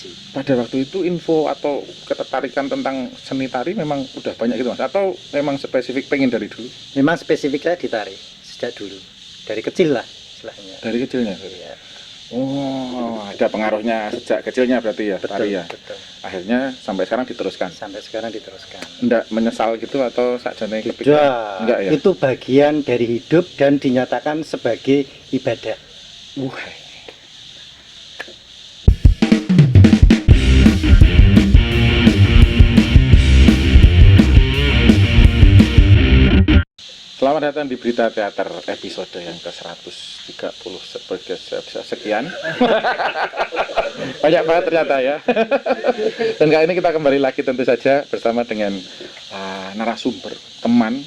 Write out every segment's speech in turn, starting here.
diisi. Pada waktu itu info atau ketertarikan tentang seni tari memang udah banyak gitu Mas? Atau memang spesifik pengen dari dulu? Memang spesifiknya di tari sejak dulu, dari kecil lah istilahnya. Dari kecilnya? Ya, Oh, ada pengaruhnya sejak kecilnya berarti ya, betul, tari ya? betul. Akhirnya sampai sekarang diteruskan? Sampai sekarang diteruskan. Enggak menyesal gitu atau sakjane kepikiran? Sudah, Enggak ya? itu bagian dari hidup dan dinyatakan sebagai ibadah. Wah. Selamat datang di Berita Teater episode yang ke-130 sekian. Banyak banget ternyata ya. Dan kali ini kita kembali lagi tentu saja bersama dengan narasumber, teman,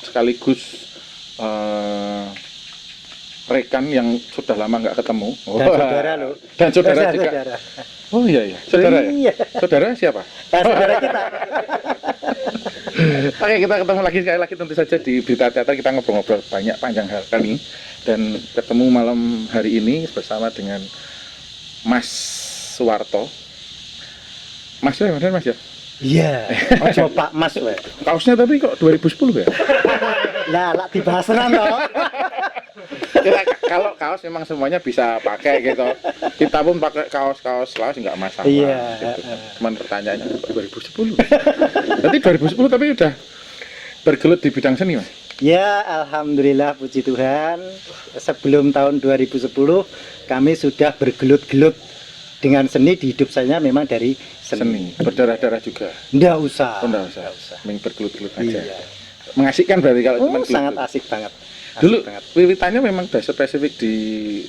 sekaligus rekan yang sudah lama nggak ketemu. Dan saudara loh. Dan saudara juga. Saudara. Oh iya. Saudara ya? Iya. Saudara siapa? Saudara kita. Oke, kita ketemu lagi sekali lagi tentu saja di Berita Teater. Kita ngobrol-ngobrol banyak panjang kali dan ketemu malam hari ini bersama dengan Mas Suwarto. Mas ya, benar Mas ya? Iya. Ojo Pak Mas we. Kaosnya tapi kok 2010 ya? Lah dibahas tenan toh. Kalau kaos memang semuanya bisa pakai gitu. Kita pun pakai kaos-kaos lawas nggak masalah. Iya. Gitu. Cuman pertanyaannya kok 2010. Berarti 2010 tapi udah bergelut di bidang seni Mas? Ya, alhamdulillah puji Tuhan. Sebelum tahun 2010 kami sudah bergelut-gelut dengan seni. Di hidup saya memang dari seni. Berdarah-darah juga. Nggak usah. Oh, nggak usah. Main bergelut-gelut aja. Iya. Mengasihkan berarti kalau cuma gelut. Sangat asik banget. Dulu banget. wiwitannya memang spesifik di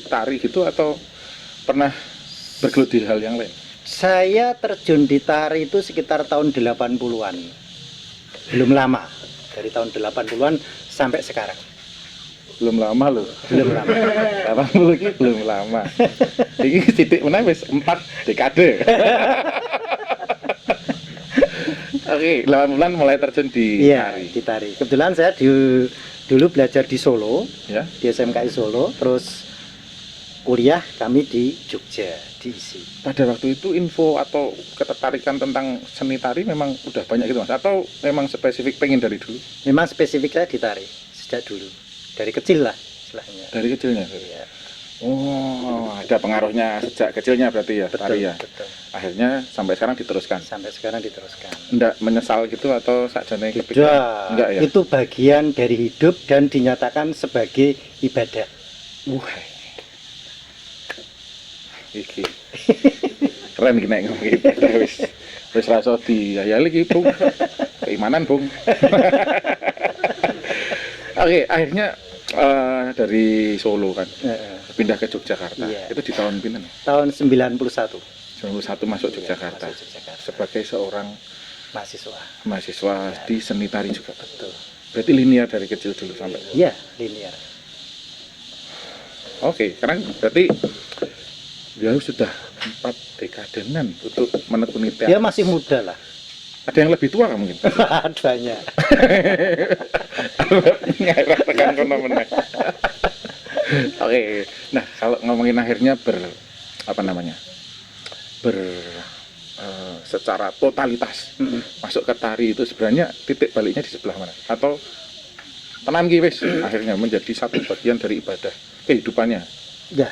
tari gitu atau pernah bergelut di hal yang lain? Saya terjun di tari itu sekitar tahun 80-an. Belum lama. Dari tahun 80-an sampai sekarang. Belum lama loh. Belum lama. 80 ini belum lama. Ini titik mana wis 4 dekade. Oke, 8 bulan mulai terjun di Iya, tari. di tari. Kebetulan saya dulu belajar di Solo, Ya. di SMKI Solo, terus kuliah kami di Jogja, di ISI. Pada waktu itu info atau ketertarikan tentang seni tari memang udah banyak gitu Mas? Atau memang spesifik pengen dari dulu? Memang spesifiknya di tari sejak dulu, dari kecil lah istilahnya. Dari kecilnya? Iya, Oh, ada pengaruhnya sejak kecilnya berarti ya, betul, tari ya? betul. Akhirnya sampai sekarang diteruskan? Sampai sekarang diteruskan. Enggak menyesal gitu atau sakjane kepikiran? Sudah, Enggak ya? itu bagian dari hidup dan dinyatakan sebagai ibadah. Wah. Iki. Keren iki nek ngomong ibadah wis rasa diayali iki, Bung. Keimanan, Bung. Oke, akhirnya dari Solo kan pindah ke Yogyakarta. Iya. Itu di tahun pinten? Tahun 91 91 masuk Yogyakarta. masuk Yogyakarta. Sebagai seorang mahasiswa. di seni tari juga. Betul. Berarti linear dari kecil dulu sampai. Iya, linear. Oke, sekarang berarti ya sudah 4 dekadenan untuk menekuni teater. Dia masih muda lah. Ada yang lebih tua kan mungkin? Banyak. Ngarah tekan kono meneh. Oke. Nah, kalau ngomongin akhirnya secara totalitas masuk ke tari itu sebenarnya titik baliknya di sebelah mana? Atau tenan ki wis akhirnya menjadi satu bagian dari ibadah kehidupannya. Ya.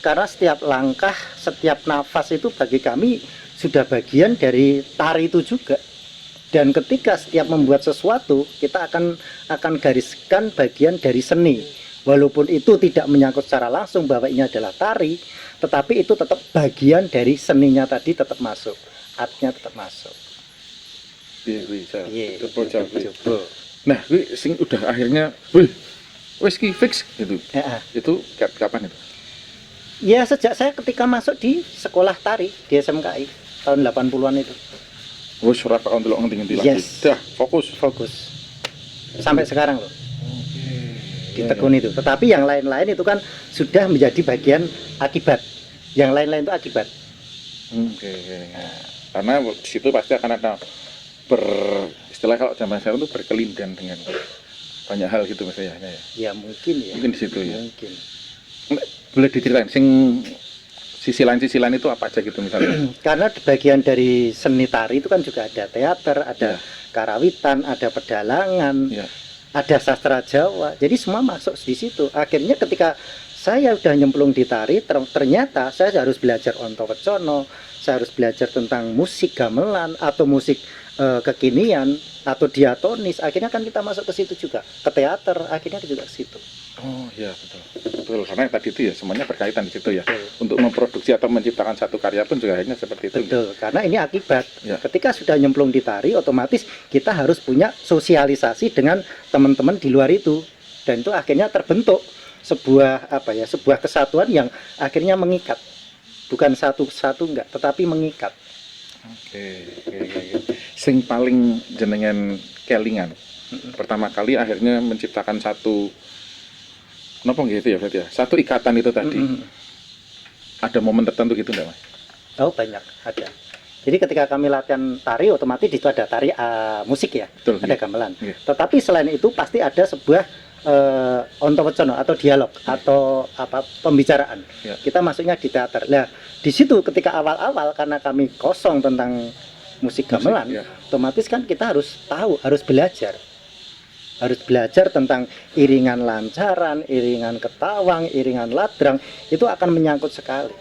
Karena setiap langkah, setiap nafas itu bagi kami sudah bagian dari tari itu juga. Dan ketika setiap membuat sesuatu, kita akan gariskan bagian dari seni. Walaupun itu tidak menyangkut secara langsung bahwa ini adalah tari, tetapi itu tetap bagian dari seninya tadi tetap masuk. Artnya tetap masuk. Bisa. Iya. Coba. Coba. Nah, kuwi sing udah akhirnya wis ki fix gitu. Itu kapan itu? Ya sejak saya ketika masuk di sekolah tari di SMKI tahun 80-an itu. Wis ora kok ndelok ngendi-ngendi lagi. Yes. Dah, fokus. Sampai sekarang loh. Ditekuni itu. Tetapi yang lain-lain itu kan sudah menjadi bagian akibat. Yang lain-lain itu akibat. Oke. Karena di situ pasti akan ada istilah kalau zaman sekarang itu berkelindan dengan banyak hal gitu Mas ya. Ya mungkin ya. Mungkin di situ ya. Mungkin. Boleh diceritain sing sisilan-sisilan itu apa aja gitu misalnya? Karena bagian dari seni tari itu kan juga ada teater, ada Ya. karawitan, ada pedalangan, Ya. ada sastra Jawa. Jadi semua masuk di situ. Akhirnya ketika saya udah nyemplung di tari, ternyata saya harus belajar Ontowecono, saya harus belajar tentang musik gamelan atau musik kekinian atau diatonis. Akhirnya kan kita masuk ke situ juga, ke teater. Akhirnya juga ke situ. Oh iya betul, betul. Karena tadi itu ya semuanya berkaitan di situ ya. Betul. Untuk memproduksi atau menciptakan satu karya pun juga akhirnya seperti itu. Betul, karena ini akibat. Ya. Ketika sudah nyemplung di tari, otomatis kita harus punya sosialisasi dengan teman-teman di luar itu, dan itu akhirnya terbentuk sebuah sebuah kesatuan yang akhirnya mengikat, bukan satu-satu enggak, tetapi mengikat. Oke. Sing paling jenengan kelingan. Pertama kali akhirnya menciptakan satu, kenapa gitu ya berarti ya? Satu ikatan itu tadi. Ada momen tertentu gitu enggak, Mas? Oh banyak ada. Jadi ketika kami latihan tari, otomatis di situ ada tari musik ya, Betul, ada iya. gamelan. Iya. Tetapi selain itu pasti ada sebuah Ontowecono atau dialog atau pembicaraan. Iya. Kita masuknya di teater. Nah, di situ ketika awal-awal karena kami kosong tentang musik gamelan, iya. otomatis kan kita harus tahu, harus belajar. Harus belajar tentang iringan lancaran, iringan ketawang, iringan ladrang, itu akan menyangkut sekali.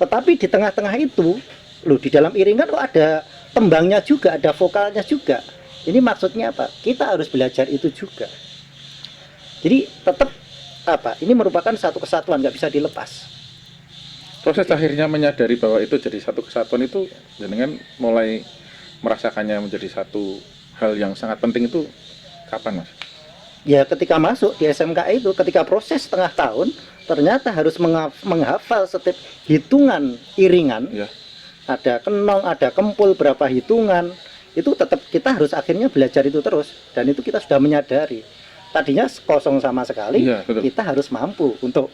Tetapi di tengah-tengah itu, loh di dalam iringan kok ada tembangnya juga, ada vokalnya juga. Ini maksudnya apa? Kita harus belajar itu juga. Jadi tetap ini merupakan satu kesatuan, nggak bisa dilepas. Proses akhirnya menyadari bahwa itu jadi satu kesatuan itu jenengan mulai merasakannya menjadi satu hal yang sangat penting itu kapan, Mas? Ya ketika masuk di SMK itu, ketika proses setengah tahun, ternyata harus menghafal setiap hitungan iringan. Ya. Ada kenong, ada kempul, berapa hitungan. Itu tetap kita harus akhirnya belajar itu terus. Dan itu kita sudah menyadari. Tadinya kosong sama sekali, Iya, betul. kita harus mampu untuk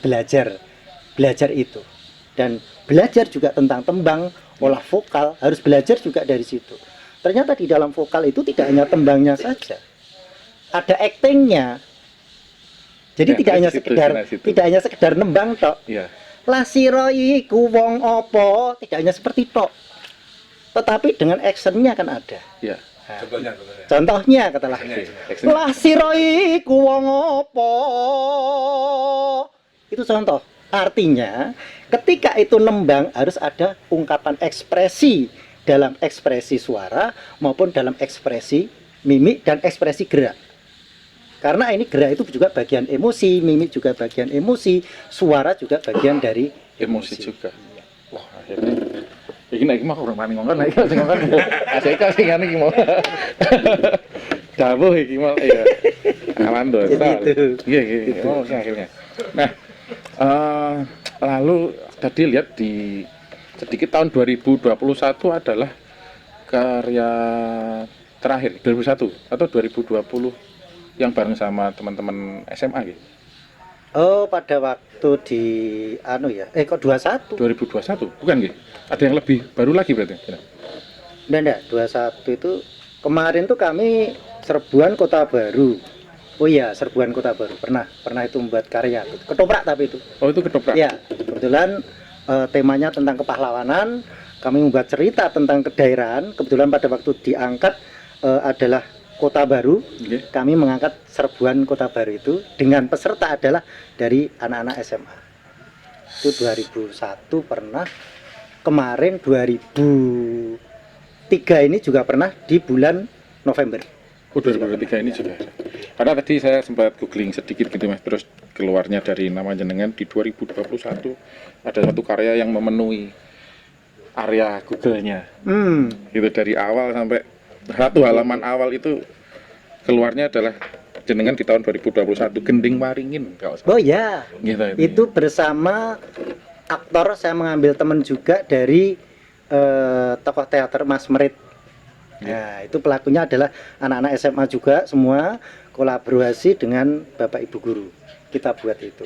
belajar itu. Dan belajar juga tentang tembang, olah vokal, harus belajar juga dari situ. Ternyata di dalam vokal itu tidak hanya tembangnya saja, ada actingnya. Jadi Ya, tidak hanya sekedar nembang tok. Iya. Lasiro iku wong opo, tidak hanya seperti tok, tetapi dengan actionnya kan ada. Iya. Nah, Contohnya. contohnya katalah, Action. Lasiro iku wong opo, itu contoh. Artinya, ketika itu nembang harus ada ungkapan ekspresi dalam ekspresi suara maupun dalam ekspresi mimik dan ekspresi gerak. Karena ini gerak itu juga bagian emosi, mimik juga bagian emosi, suara juga bagian dari Emosi juga. Wah, akhirnya iki mah kurang paling ngomong iki sing ngomong. Asik sing ngene iki mau. Dawuh iki mau ya. Alando. Gitu. Iya. Oh, akhirnya. Nah, lalu tadi lihat di sedikit tahun 2021 adalah karya terakhir 2001 atau 2020 yang bareng sama teman-teman SMA gitu. Oh, pada waktu di kok 21? 2021 bukan gitu? Ada yang lebih baru lagi berarti? Enggak, 21 itu kemarin tuh kami Serbuan Kota Baru. Oh iya, Serbuan Kota Baru pernah itu membuat karya ketoprak tapi itu. Oh itu ketoprak? Ya, kebetulan temanya tentang kepahlawanan. Kami membuat cerita tentang kedaerahan. Kebetulan pada waktu diangkat adalah Kota Baru. Okay. Kami mengangkat Serbuan Kota Baru itu dengan peserta adalah dari anak-anak SMA. Itu 2001 pernah. Kemarin 2003 ini juga pernah di bulan November. Oh 2023 ini juga. Karena tadi saya sempat googling sedikit gitu Mas, terus keluarnya dari nama jenengan di 2021 ada satu karya yang memenuhi area Google-nya. Gitu dari awal sampai satu halaman awal itu keluarnya adalah jenengan di tahun 2021 Gending Waringin kalau salah. Oh ya, Gitu, itu bersama aktor, saya mengambil teman juga dari tokoh teater Mas Merit. Nah, itu pelakunya adalah anak-anak SMA juga, semua kolaborasi dengan Bapak Ibu Guru. Kita buat itu.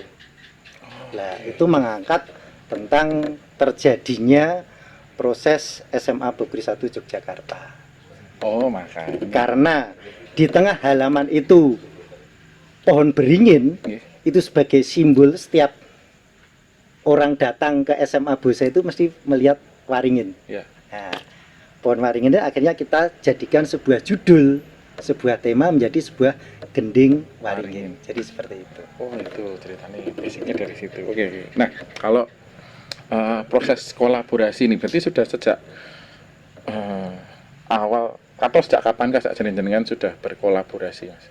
Nah, itu mengangkat tentang terjadinya proses SMA Bogri 1 Yogyakarta. Oh makanya. Karena di tengah halaman itu pohon beringin, Iya. itu sebagai simbol setiap orang datang ke SMA Bosa itu mesti melihat waringin. Ya. Nah, pohon waringin itu akhirnya kita jadikan sebuah judul, sebuah tema menjadi sebuah gending waringin. Jadi seperti itu. Oh itu ceritanya basicnya dari situ. Oke. Nah kalau proses kolaborasi ini berarti sudah sejak awal atau sejak kapan kah jenengan sudah berkolaborasi, Mas?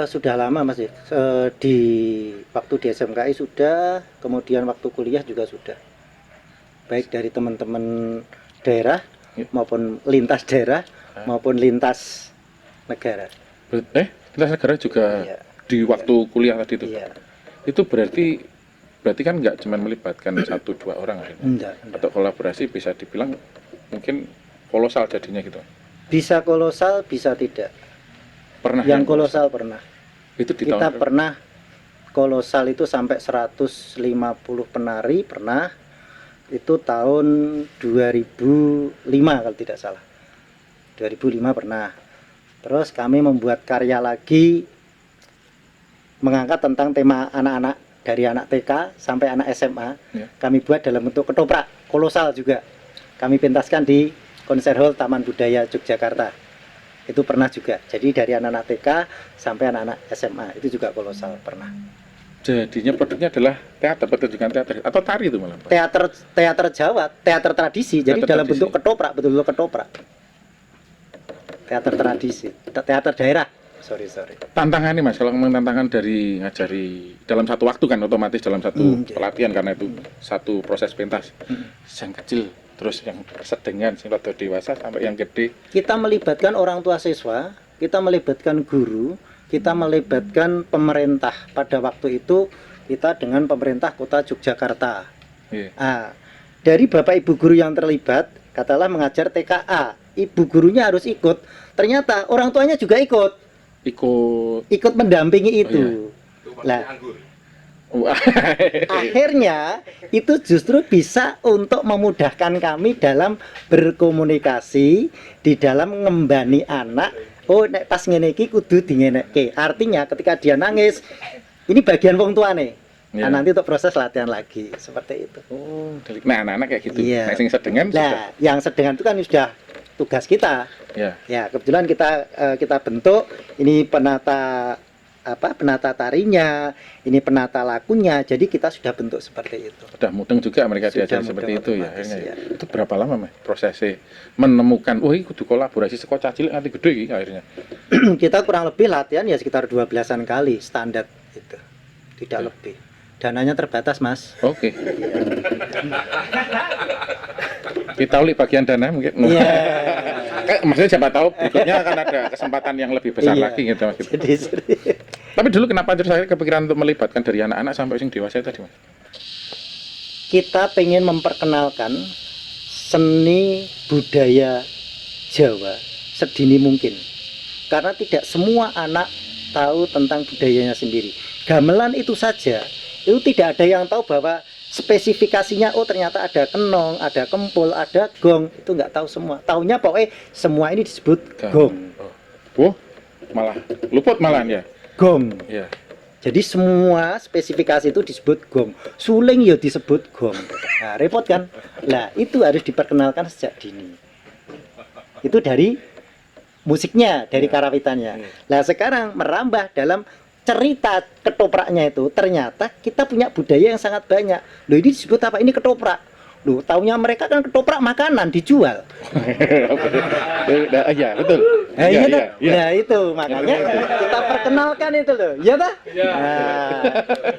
Sudah lama Mas. Di waktu di SMKI sudah, kemudian waktu kuliah juga sudah. Baik dari teman-teman daerah Ya. maupun lintas daerah maupun lintas negara. Lintas negara juga Iya. di waktu kuliah tadi itu. Iya. Itu berarti kan nggak cuma melibatkan 1-2 orang akhirnya. Enggak. Atau kolaborasi bisa dibilang mungkin kolosal jadinya gitu. Bisa kolosal, bisa tidak. Pernah Yang kolosal pernah. itu di Kita tahun pernah kolosal itu sampai 150 penari pernah. Itu tahun 2005 kalau tidak salah. 2005 pernah. Terus kami membuat karya lagi mengangkat tentang tema anak-anak dari anak TK sampai anak SMA. Ya. Kami buat dalam bentuk ketoprak kolosal juga. Kami pentaskan di Konser Hall Taman Budaya Yogyakarta. Itu pernah juga. Jadi dari anak-anak TK sampai anak-anak SMA itu juga kolosal pernah. jadinya produknya adalah teater, pertunjukan teater atau tari itu malah, Pak? Teater Jawa, teater tradisi. Jadi Teater dalam tradisi. bentuk ketoprak, betul-betul ketoprak. Teater tradisi, teater daerah. Sorry. Tantangan nih Mas, kalau ngomong tantangan dari ngajari dalam satu waktu kan otomatis dalam satu Iya. pelatihan karena itu satu proses pentas. Yang kecil, terus yang sedengan, yang rada dewasa sampai yang gede. Kita melibatkan orang tua siswa, kita melibatkan guru, kita melibatkan pemerintah. Pada waktu itu kita dengan pemerintah kota Yogyakarta. Iya. Dari bapak ibu guru yang terlibat, katalah mengajar TKA, ibu gurunya harus ikut. Ternyata orang tuanya juga ikut mendampingi itu. Lah, akhirnya itu justru bisa untuk memudahkan kami dalam berkomunikasi di dalam ngembani anak. Oh, nek pas ngene iki kudu dingenekke. Artinya ketika dia nangis, ini bagian wong tuane. Ya. Nah, nanti untuk proses latihan lagi seperti itu. Nah, anak-anak kayak gitu. Iya. Nah, yang sedengan sudah. Nah, yang sedengan itu kan sudah tugas kita. Ya. Ya, kebetulan kita bentuk ini penata tarinya, ini penata lakunya. Jadi kita sudah bentuk seperti itu. Sudah mudeng juga mereka Sudah diajari seperti mudeng itu ya otomatis, akhirnya. ya. Itu berapa lama Mas prosesnya menemukan ini kudu kolaborasi saka cilik nganti gede iki akhirnya. Kita kurang lebih latihan ya sekitar 12-an kali standar itu. Tidak Ya. lebih. Dananya terbatas, Mas. Oke. Kita ulik bagian dana mungkin. Iya. Maksudnya siapa tahu berikutnya akan ada kesempatan yang lebih besar Iya. lagi gitu Mas. Jadi Tapi dulu kenapa terus saya kepikiran untuk melibatkan dari anak-anak sampai sing dewasa tadi Mas? kita pengen memperkenalkan seni budaya Jawa sedini mungkin. Karena tidak semua anak tahu tentang budayanya sendiri. Gamelan itu saja, itu tidak ada yang tahu bahwa spesifikasinya, oh ternyata ada kenong, ada kempul, ada gong, itu nggak tahu semua. Taunya pokoknya semua ini disebut gong. Oh, malah luput malahan ya. Gong. Iya. Jadi semua spesifikasi itu disebut gong. Suling ya disebut gong. Nah, repot kan? Nah, itu harus diperkenalkan sejak dini. Itu dari musiknya, dari karawitannya. Nah, sekarang merambah dalam cerita ketopraknya itu, ternyata kita punya budaya yang sangat banyak. Loh, ini disebut apa? Ini ketoprak. Loh, taunya mereka kan ketoprak makanan dijual. Iya, betul. Nah, Iya, iya, iya. Nah, itu makanya kita perkenalkan itu loh. Iya tak? Nah,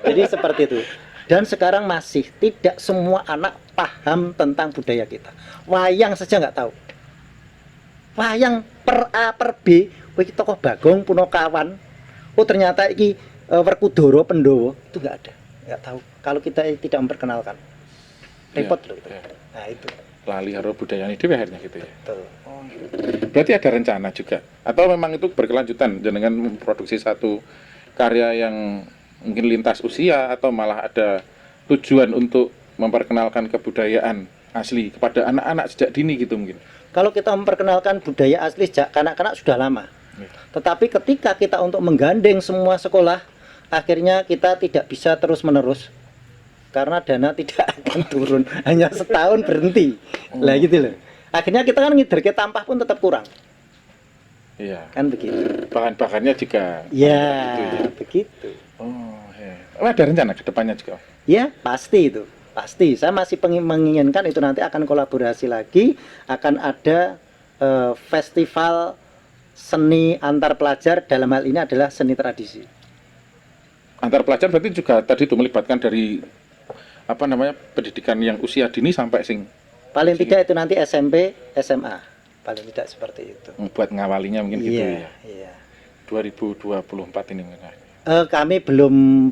jadi seperti itu. Dan sekarang masih tidak semua anak paham tentang budaya kita. Wayang saja nggak tahu. Wayang per A per B, wih tokoh Bagong Punokawan. Oh ternyata iki Werkudara Pendowo, itu nggak ada, nggak tahu. Kalau kita tidak memperkenalkan, repot loh itu. Iya. Nah itu. Lali karo budayane dhewe akhirnya gitu ya. Betul. Berarti ada rencana juga atau memang itu berkelanjutan dengan memproduksi satu karya yang mungkin lintas usia atau malah ada tujuan untuk memperkenalkan kebudayaan asli kepada anak-anak sejak dini gitu mungkin. Kalau kita memperkenalkan budaya asli sejak kanak-kanak sudah lama. Tetapi ketika kita untuk menggandeng semua sekolah, akhirnya kita tidak bisa terus-menerus. karena dana tidak akan turun, hanya setahun berhenti. Lah gitu loh. Akhirnya kita kan ngiderke tampah pun tetap kurang. Iya. Kan begitu. Bahan-bahannya juga Ya, gitu ya. begitu. Oh, ya. Ada rencana ke depannya juga? Ya, pasti itu. Pasti. Saya masih menginginkan itu nanti akan kolaborasi lagi, akan ada festival seni antar pelajar, dalam hal ini adalah seni tradisi. Antar pelajar berarti juga tadi itu melibatkan dari apa namanya pendidikan yang usia dini sampai sing Paling tidak itu nanti SMP, SMA. Paling tidak seperti itu. buat ngawalinya mungkin gitu ya. Iya. 2024 ini mungkin. Kami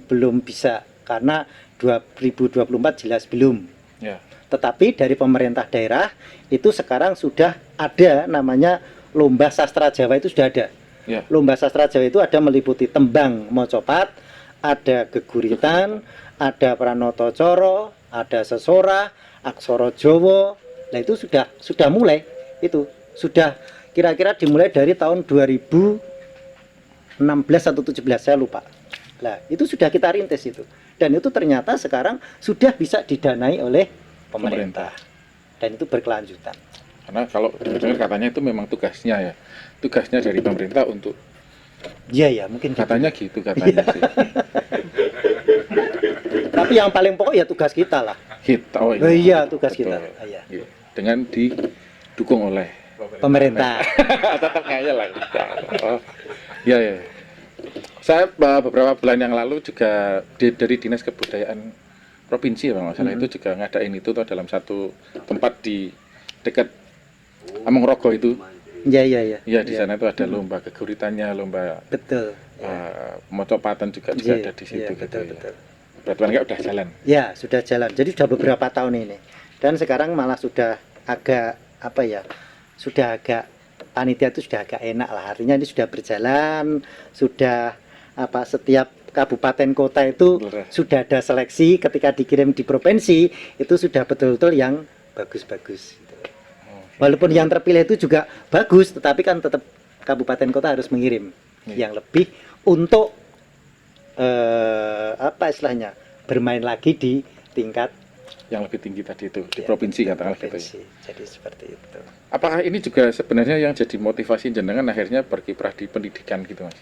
belum bisa karena 2024 jelas belum. Ya. Tetapi dari pemerintah daerah itu sekarang sudah ada namanya lomba sastra Jawa, itu sudah ada. Ya. Lomba sastra Jawa itu ada meliputi tembang mocopat, ada geguritan, ada pranoto coro, ada sesora, aksara Jawa. Nah itu sudah mulai, itu sudah kira-kira dimulai dari tahun 2016 atau 17, saya lupa. Nah itu sudah kita rintis itu, dan itu ternyata sekarang sudah bisa didanai oleh pemerintah. Dan itu berkelanjutan. Karena kalau dengar katanya itu memang tugasnya dari pemerintah untuk Iya mungkin katanya gitu katanya sih. Tapi yang paling pokok ya tugas kita lah. Kita, Iya tugas betul. kita. Iya. Dengan didukung oleh Pemerintah. tetap kayaknya lah. Oh, ya. Saya beberapa bulan yang lalu juga dari Dinas Kebudayaan Provinsi ya Bang, masalah itu juga ngadain itu tuh dalam satu tempat di dekat Amongrogo itu. Iya. Ya di sana itu ada lomba geguritannya, lomba Betul. mocopatan juga Iya, ada di situ iya, gitu betul. ya. Berarti enggak udah jalan. Ya, sudah jalan. Jadi sudah beberapa tahun ini. Dan sekarang malah sudah agak sudah agak panitia itu sudah agak enak lah. Artinya ini sudah berjalan, sudah setiap kabupaten kota itu Betul. sudah ada seleksi, ketika dikirim di provinsi itu sudah betul-betul yang bagus-bagus gitu. Walaupun yang terpilih itu juga bagus, tetapi kan tetap kabupaten kota harus mengirim yang lebih untuk istilahnya bermain lagi di tingkat Yang lebih tinggi tadi itu di ya, provinsi tingkat katakanlah gitu ya. provinsi. Jadi seperti itu. Apakah ini juga sebenarnya yang jadi motivasi jenengan akhirnya berkiprah di pendidikan gitu Mas?